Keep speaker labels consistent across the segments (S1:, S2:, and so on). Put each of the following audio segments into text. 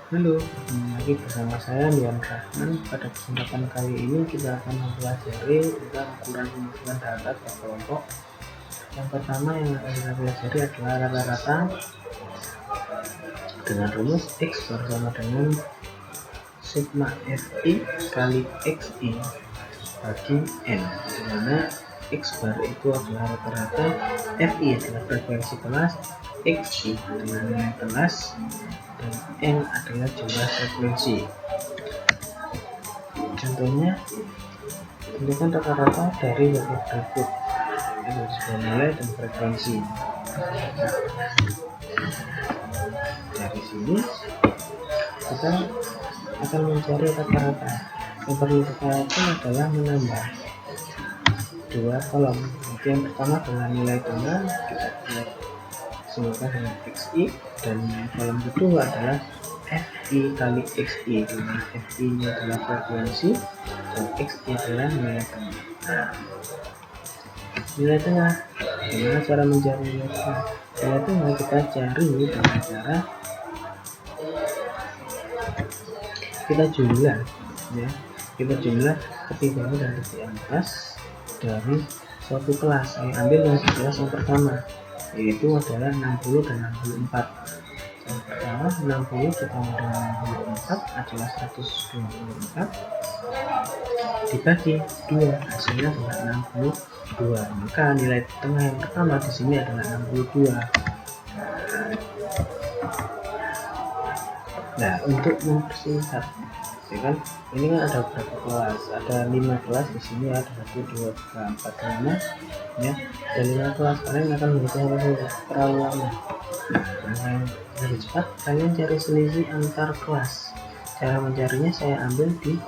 S1: Halo, ketemu lagi bersama saya Dian Rahman. Pada kesempatan kali ini kita akan mempelajari tentang ukuran pembukuan data per kelompok. Yang pertama yang akan kita pelajari adalah rata-rata dengan rumus X bersama dengan sigma Fi kali Xi bagi N, di mana X bar itu adalah rata-rata, Fi adalah frekuensi kelas, Xi adalah nilai kelas, dan N adalah jumlah frekuensi. Contohnya, tentukan rata-rata dari berbagai berikut, yaitu sebuah nilai dan frekuensi. Dari sini kita akan mencari rata-rata. Yang perlu kita lakukan adalah menambah dua kolom. Jadi yang pertama adalah nilai tengah, kita samakan dengan Xi, dan kolom kedua adalah Fi kali Xi, di mana Fi nya adalah frekuensi dan Xi adalah nilai tengah. Nah, nilai tengah, gimana cara mencari nilai tengah? Nilai tengah kita cari dengan cara kita jumlah, ya, kita jumlah ketiganya dan titik atas dari suatu kelas. Saya ambil yang di kelas yang pertama, yaitu adalah 60 dan 64. Yang pertama 60 ditambah dengan 64 adalah 124 dibagi 2, hasilnya adalah 62. Maka nilai tengah yang pertama di sini adalah 62. Nah, untuk mempersingkat, ya kan, ini kan ada berapa kelas? Ada 5 kelas di sini, ada 1, 2, 3, 4, 5, ya. Ada 5 kelas. Kalian akan menghitung terlalu lama. Nah, lebih cepat kalian cari selisih antar kelas. Cara mencarinya saya ambil di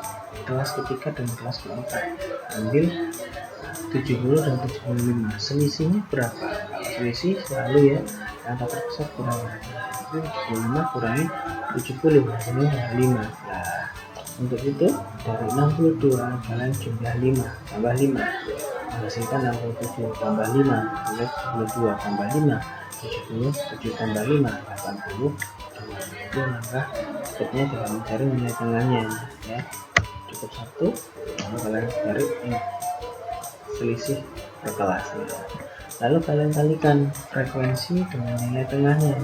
S1: kelas ketiga dan kelas keempat. Ambil 70 dan 75. Selisihnya berapa? Selisih selalu ya angka terbesar kurang. 75 kurangi 70, hasilnya 5. Nah, untuk itu dari 62 kalian jumlah 5 tambah 5 menghasilkan 67, tambah 5 72, tambah 5 70, 7 tambah 5 80. Itu langkah berikutnya dalam mencari nilai tengahnya, ya. Cukup satu, lalu kalian cari selisih per kelasnya. Lalu kalian kalikan frekuensi dengan nilai tengahnya.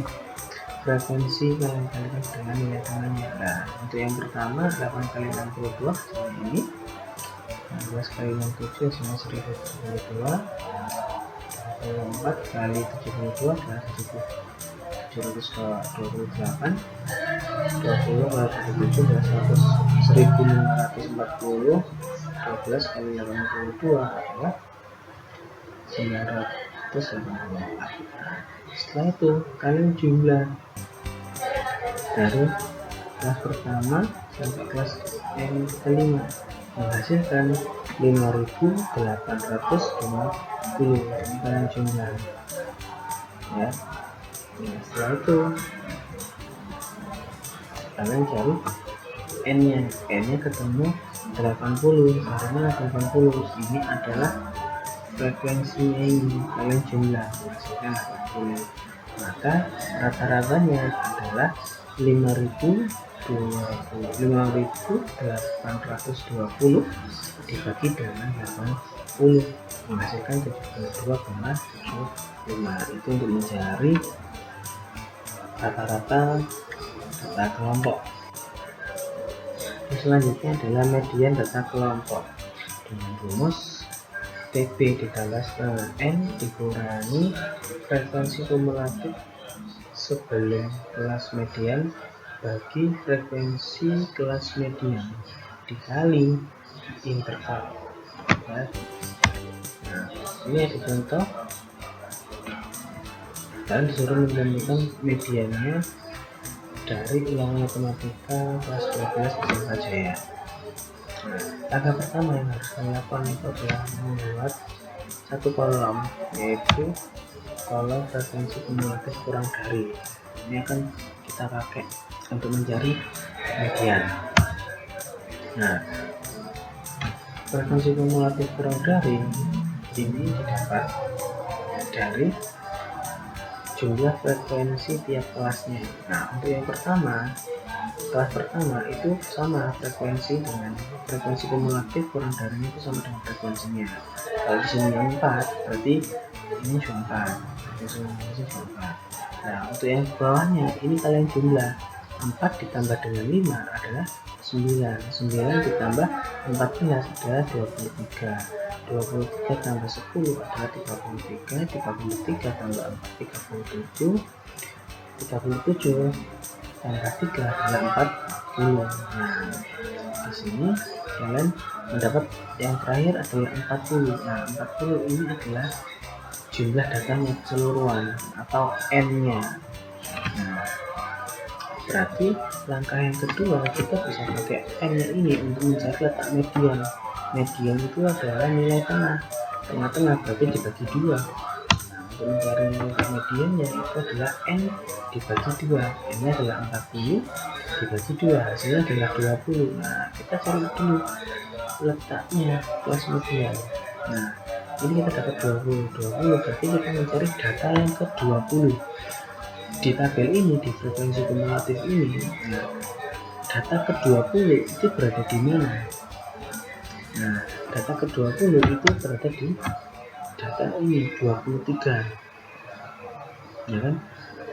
S1: Frekuensi kalian kalikan dengan nilai tengahnya. Nah, untuk yang pertama 8 kali 62 seperti ini. 12 kali 67 hasilnya 1072. 4 kali 72 adalah 728. 20 kali 77 adalah 1540. 12 kali 82 adalah 984. Setelah itu kalian jumlah dari kelas pertama sampai kelas yang kelima menghasilkan 5850. Ini kalian jumlah, ya. Nah, setelah itu kalian cari n-nya. N-nya ketemu 80, karena 80 ini adalah frekuensinya, ini kalian jumlah menghasilkan 80. Maka rata-ratanya adalah 5820 dibagi dengan 80 menghasilkan 72,75. Itu untuk mencari rata-rata data kelompok. Selanjutnya adalah median data kelompok dengan rumus PB ditambah setengah N dikurangi frekuensi kumulatif sebelum kelas median bagi frekuensi kelas median dikali interval. Nah, ini ada contoh. Kalian disuruh menentukan mediannya dari ulangan matematika kelas 12 SMA Jaya. Langkah pertama yang harus kalian lakukan itu adalah membuat satu kolom, yaitu kolom frekuensi kumulatif kurang dari. Ini akan kita pakai untuk mencari median. Nah, frekuensi kumulatif kurang dari ini didapat dari jumlah frekuensi tiap kelasnya. Nah, untuk yang pertama kelas pertama itu sama frekuensi kumulatif kurang darinya itu sama dengan frekuensinya. Kalau di sini 4 berarti ini juga 4, berarti juga 4. Nah untuk yang bawahnya ini kalian jumlah 4 ditambah dengan 5 adalah 9 ditambah 14 adalah 23 tambah 10 adalah 33 tambah 4 37 tambah 3 adalah 40. Nah di sini kalian mendapat yang terakhir adalah 40. Nah 40 ini adalah jumlah datanya keseluruhan atau n-nya. Nah berarti langkah yang kedua kita bisa pakai n-nya ini untuk mencari letak median. Median itu adalah nilai tengah berarti dibagi 2. Nah untuk mencari nilai mediannya itu adalah n dibagi 2. n nya adalah 40 dibagi 2, hasilnya adalah 20. Nah kita cari dulu letaknya kelas median. Nah ini kita dapat 20 berarti kita mencari data yang ke 20 di tabel ini, di frekuensi kumulatif ini. Nah, data ke-20 itu berada di mana? Nah, data ke-20 itu berada di data ini 23. Ya kan?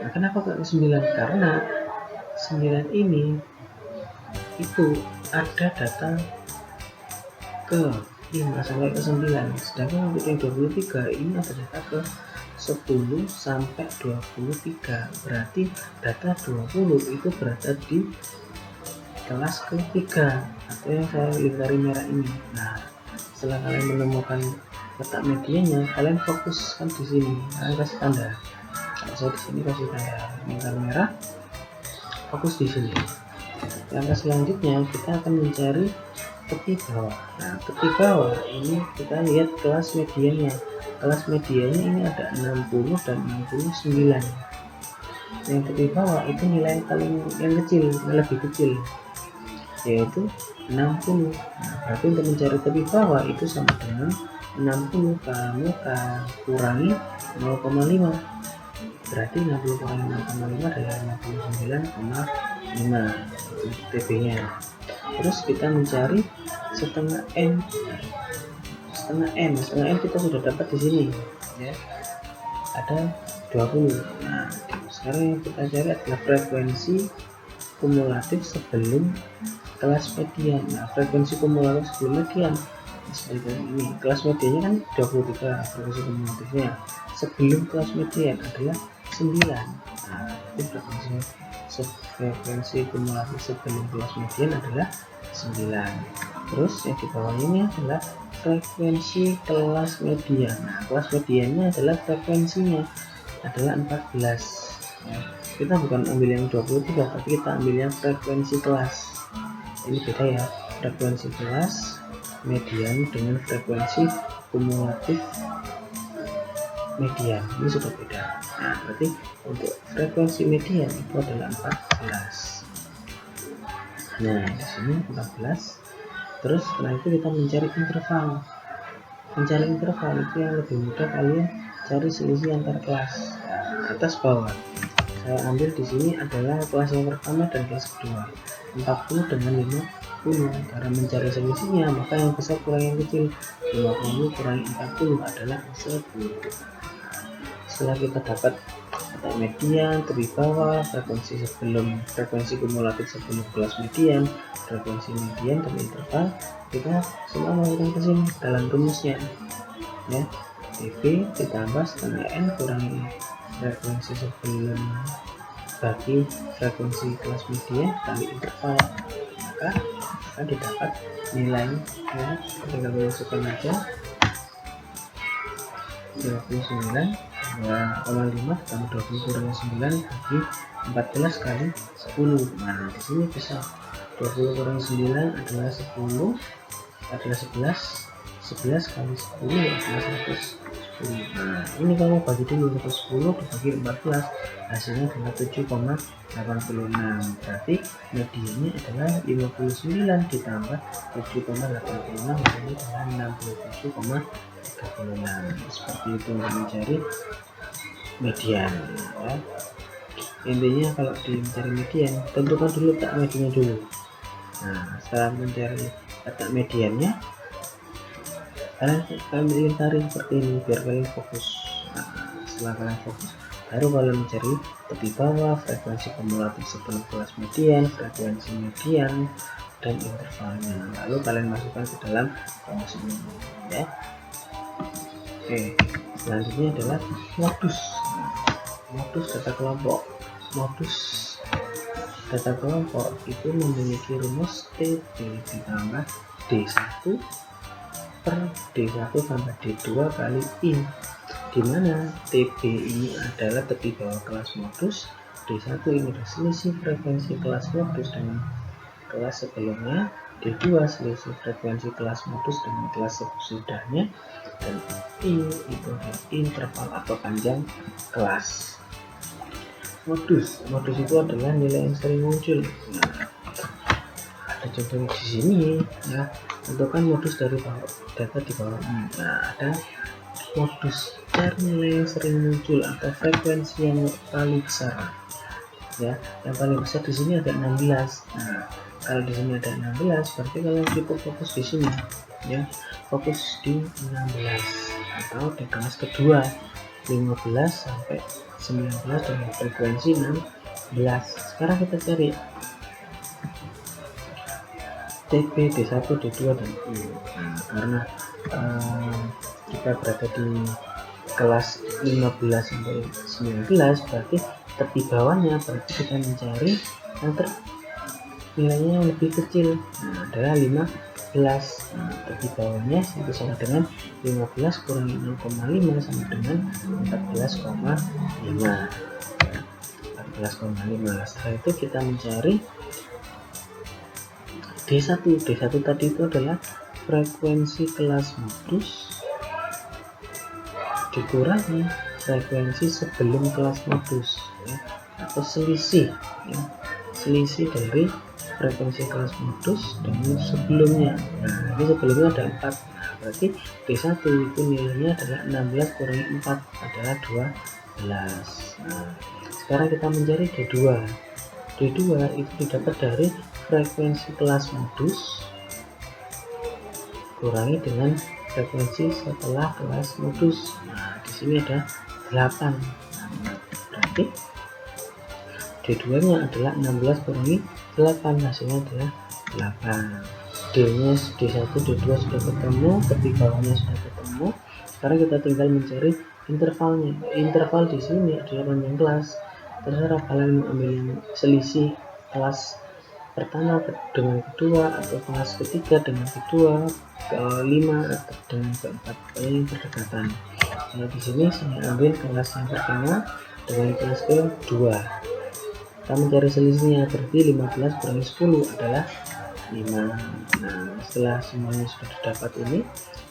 S1: Nah, kenapa ke 9? Karena 9 ini itu ada data ke 5 sampai ke 9. Sedangkan untuk yang 23 ini ada data ke 10 sampai 23. Berarti data 20 itu berada di kelas ketiga atau yang saya lingkari merah ini. Nah setelah kalian menemukan letak mediannya, kalian fokuskan di sini, kalian kasih tanda. Kalau saya di sini kasih tanda lingkar merah, fokus di sini. Langkah selanjutnya kita akan mencari tepi bawah. Nah tepi bawah ini kita lihat kelas mediannya. Kelas mediannya ini ada 60 dan 69. Yang tepi bawah itu nilai yang kecil, yang lebih kecil, yaitu 60. Nah, berarti untuk mencari tepi bawah itu sama dengan 60 kamu kurangi 0,5. Berarti 60 kurangi 0,5 adalah 59,5 TB nya. Terus kita mencari setengah n kita sudah dapat di sini ya, ada 20. Nah sekarang yang kita cari adalah frekuensi kumulatif sebelum kelas median. Nah frekuensi kumulatif sebelum median seperti ini, kelas mediannya kan 23, frekuensi kumulatifnya sebelum kelas median adalah 9. Nah itu frekuensi kumulatif sebelum kelas median adalah 9. Terus yang di bawah ini adalah frekuensi kelas median. Nah, kelas mediannya adalah frekuensinya adalah 14. Ya, kita bukan ambil yang 23, tapi kita ambil yang frekuensi kelas. Ini beda ya, frekuensi kelas median dengan frekuensi kumulatif median. Ini sudah beda. Nah, berarti untuk frekuensi median itu adalah 14. Nah, di sini 14. Terus setelah itu kita mencari interval. Mencari interval itu yang lebih mudah, kalian cari selisih antar kelas. Nah, atas bawah. Saya ambil di sini adalah kelas yang pertama dan kelas kedua. 40 dengan 50. Cara mencari selisihnya, maka yang besar kurang yang kecil. 50 kurangi 40 adalah 10. Setelah kita dapat letak median, tepi bawah, frekuensi kumulatif sebelum kelas median, frekuensi median dan interval, kita semua menggunakan ke sini dalam rumusnya ya, TB ditambah setengah n kurangi frekuensi sebelum bagi frekuensi kelas median kali interval, maka akan didapat nilai ya. Tinggal masukkan aja 29,5 tambah 20 kurangi 9 bagi 14 kali 10. Nah di sini bisa 20 kurangi 9 adalah 10, adalah 11 kali 10 adalah 110. Nah ini kalau bagi dulu 110 dibagi 14 hasilnya adalah 7,86. berarti mediannya adalah 59 ditambah 7,86 hasilnya adalah 67,36. Seperti itu untuk mencari median ya. Intinya kalau di mencari median, tentukan dulu letak mediannya dulu. Nah, setelah mencari letak mediannya, kalian tarik seperti ini biar kalian fokus. Nah, setelah kalian fokus, baru kalian mencari tepi bawah, frekuensi kumulatif sebelum kelas median, frekuensi median, dan intervalnya. Lalu kalian masukkan ke dalam rumus ini, ya. Oke, selanjutnya adalah modus. Modus data kelompok. Modus data kelompok itu memiliki rumus TB ditambah D1 per D1 tambah D2 kali I, di mana TB ini adalah tepi bawah kelas modus, D1 ini adalah selisih frekuensi kelas modus dengan kelas sebelumnya, D2 selisih frekuensi kelas modus dengan kelas sesudahnya, dan I itu adalah interval atau panjang kelas. Modus itu adalah nilai yang sering muncul. Nah, ada contohnya di sini, ya. Tentukan modus dari data di bawah ini. Nah, ada modus cari nilai yang sering muncul atau frekuensi yang paling besar. Ya, yang paling besar di sini ada 16. Nah, kalau di sini ada 16, berarti kalian cukup fokus di sini, ya. Fokus di 16 atau di kelas kedua 15 sampai 19 dengan frekuensi 16. Sekarang kita cari TB, D1, D2, dan I. Nah, karena kita berada di kelas 15 sampai 19, berarti tepi bawahnya berarti kita mencari yang nilainya yang lebih kecil. Nah, adalah 15. Nah, tepi bawahnya itu sama dengan 15 kurangi 0,5 sama dengan 14,5. 14,5. Setelah itu kita mencari D1 tadi itu adalah frekuensi kelas modus dikurangi frekuensi sebelum kelas modus, ya, atau selisih, ya, selisih dari frekuensi kelas modus dengan sebelumnya. Nah, ini sebelumnya ada 4. Nah, berarti D1 itu nilainya adalah 16 kurangi 4 adalah 12. Nah, sekarang kita mencari D2 itu didapat dari frekuensi kelas modus kurangi dengan frekuensi setelah kelas modus. Nah, di sini ada 8. Nah, berarti D2 nya adalah 16 kurangi 8, hasilnya adalah 8. D nya D1, D2 sudah ketemu, tepi bawahnya sudah ketemu. Sekarang kita tinggal mencari intervalnya. Interval di sini adalah panjang kelas. Terserah kalian mengambil yang selisih kelas pertama dengan kedua, atau kelas ketiga dengan kedua, kelima atau dengan keempat, yang berdekatan. Nah, di sini saya ambil kelas yang pertama dengan kelas kedua. Kita mencari selisihnya, berarti 15 kurangi 10 adalah 5. Nah, setelah semuanya sudah didapat ini,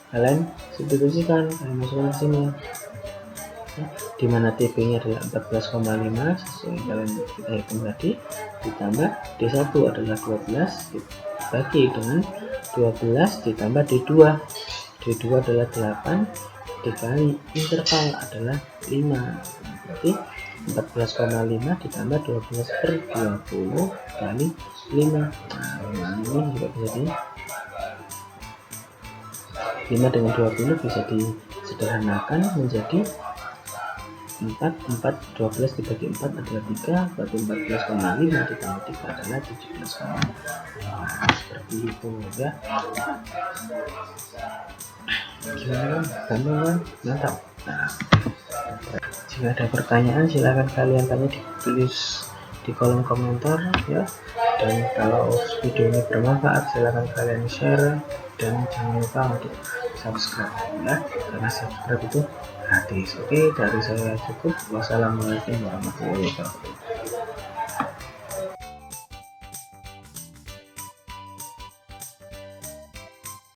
S1: kalian substitusikan, kalian masukkan sini, ya, di mana TB nya adalah 14,5 sesuai kalian kita hitung tadi, ditambah D1 adalah 12 dibagi dengan 12 ditambah D2 adalah 8 dikali interval adalah 5, berarti 14,5 ditambah 12 per 20 kali 5. Nah, ini juga bisa di 5 dengan 20 bisa disederhanakan menjadi 12 dibagi 4 adalah 3, berarti 14,5 ditambah 3 adalah 17,5. Nah, seperti itu, ya. Gimana? Gampang, mantap. Nah, jika ada pertanyaan silahkan kalian tanya, ditulis di kolom komentar, ya. Dan kalau video ini bermanfaat silahkan kalian share, dan jangan lupa untuk subscribe, ya, karena subscribe itu gratis. Oke, dari saya cukup. Wassalamualaikum warahmatullahi wabarakatuh.